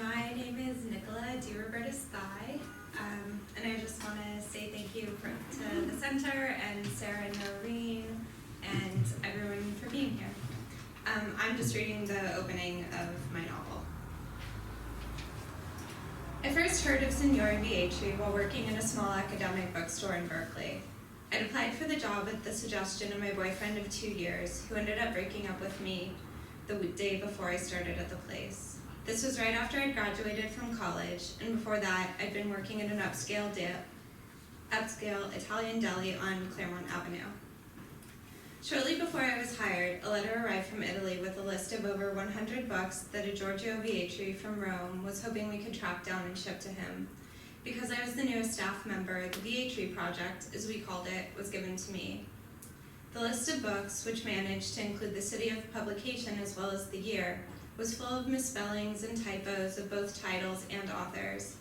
My name is Nicola DeRobertis Theye, and I just want to say thank you to the Center and Sarah and Noreen and everyone for being here. I'm just reading the opening of my novel. I first heard of Signore Vietri while working in a small academic bookstore in Berkeley. I'd applied for the job at the suggestion of my boyfriend of 2 years, who ended up breaking up with me the day before I started at the place. This was right after I'd graduated from college, and before that, I'd been working at an upscale Italian deli on Claremont Avenue. Shortly before I was hired, a letter arrived from Italy with a list of over 100 books that a Giorgio Vietri from Rome was hoping we could track down and ship to him. Because I was the newest staff member, the Vietri Project, as we called it, was given to me. The list of books, which managed to include the city of publication as well as the year, was full of misspellings and typos of both titles and authors.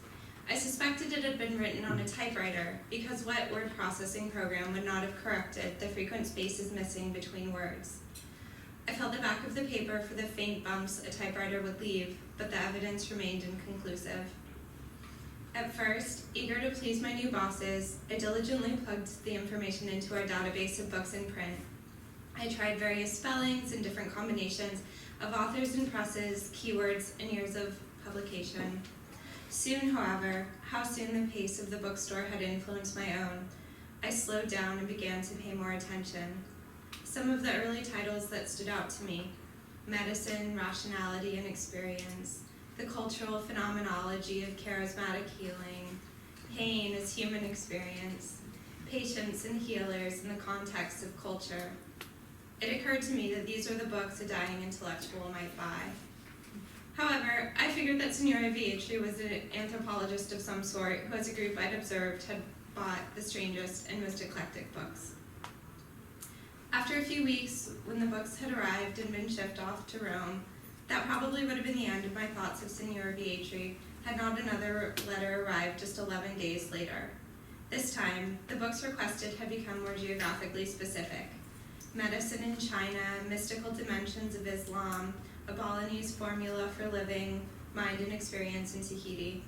I suspected it had been written on a typewriter because what word processing program would not have corrected the frequent spaces missing between words. I felt the back of the paper for the faint bumps a typewriter would leave, but the evidence remained inconclusive. At first, eager to please my new bosses, I diligently plugged the information into our database of books in print. I tried various spellings and different combinations of authors and presses, keywords, and years of publication. Soon, however, how soon the pace of the bookstore had influenced my own, I slowed down and began to pay more attention. Some of the early titles that stood out to me: Medicine, Rationality, and Experience, The Cultural Phenomenology of Charismatic Healing, Pain as Human Experience, Patients and Healers in the Context of Culture. It occurred to me that these were the books a dying intellectual might buy. However, I figured that Signore Vietri was an anthropologist of some sort who, as a group I'd observed, had bought the strangest and most eclectic books. After a few weeks, when the books had arrived and been shipped off to Rome, that probably would have been the end of my thoughts of Signore Vietri had not another letter arrived just 11 days later. This time, the books requested had become more geographically specific: Medicine in China, Mystical Dimensions of Islam, a Balinese Formula for Living, Mind and Experience in Tahiti.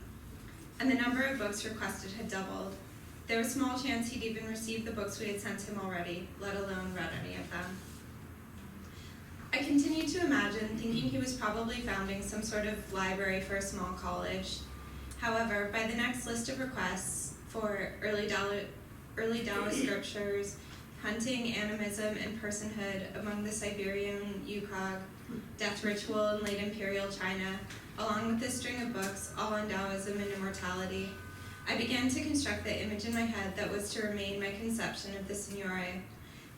And the number of books requested had doubled. There was small chance he'd even received the books we had sent him already, let alone read any of them. I continued to imagine, thinking he was probably founding some sort of library for a small college. However, by the next list of requests for early Taoist scriptures, hunting, animism, and personhood among the Siberian Yukog, death ritual in late imperial China, along with this string of books, all on Taoism and immortality, I began to construct the image in my head that was to remain my conception of the Signore,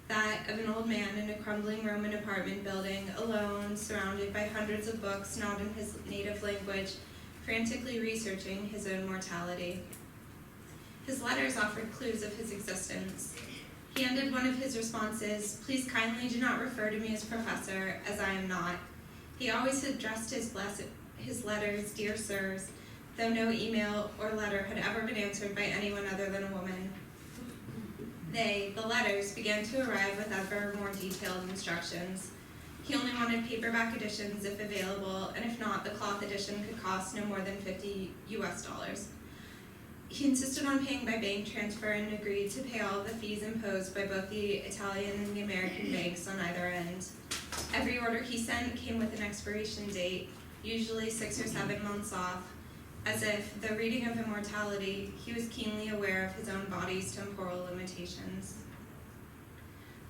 that of an old man in a crumbling Roman apartment building, alone, surrounded by hundreds of books not in his native language, frantically researching his own mortality. His letters offered clues of his existence. He ended one of his responses: "Please kindly do not refer to me as professor, as I am not." He always addressed his letters, "Dear Sirs," though no email or letter had ever been answered by anyone other than a woman. The letters, began to arrive with ever more detailed instructions. He only wanted paperback editions if available, and if not, the cloth edition could cost no more than $50 US. He insisted on paying by bank transfer and agreed to pay all the fees imposed by both the Italian and the American banks on either end. Every order he sent came with an expiration date, usually 6 or 7 months off, as if, though reading of immortality, he was keenly aware of his own body's temporal limitations.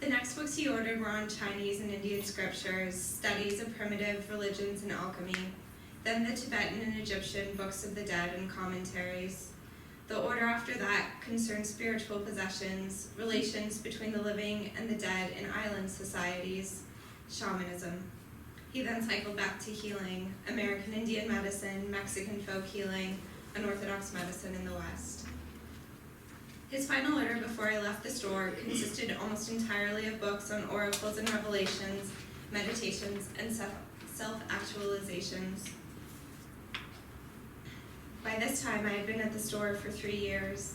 The next books he ordered were on Chinese and Indian scriptures, studies of primitive religions and alchemy, then the Tibetan and Egyptian books of the dead and commentaries. The order after that concerned spiritual possessions, relations between the living and the dead in island societies, shamanism. He then cycled back to healing, American Indian medicine, Mexican folk healing, unorthodox medicine in the West. His final order before I left the store consisted almost entirely of books on oracles and revelations, meditations, and self-actualizations. By this time, I had been at the store for 3 years.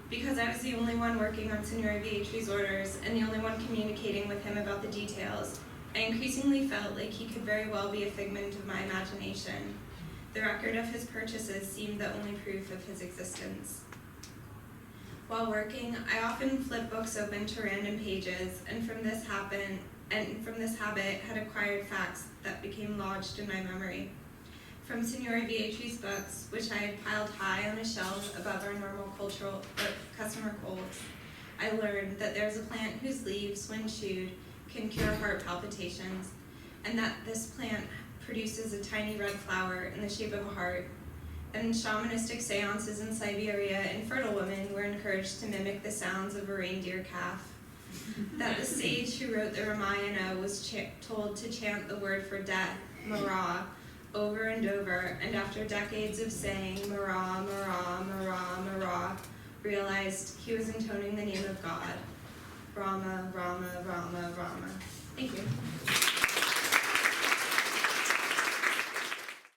Because I was the only one working on Signore Vietri's orders and the only one communicating with him about the details, I increasingly felt like he could very well be a figment of my imagination. The record of his purchases seemed the only proof of his existence. While working, I often flip books open to random pages, and from this habit had acquired facts that became lodged in my memory. From Signora Vietri's books, which I had piled high on a shelf above our normal customer colds, I learned that there's a plant whose leaves, when chewed, can cure heart palpitations, and that this plant produces a tiny red flower in the shape of a heart. And shamanistic seances in Siberia, infertile women were encouraged to mimic the sounds of a reindeer calf. That the sage who wrote the Ramayana was told to chant the word for death, Mara, over and over, and after decades of saying Mara, Mara, Mara, Mara, realized he was intoning the name of God. Rama, Rama, Rama, Rama. Thank you.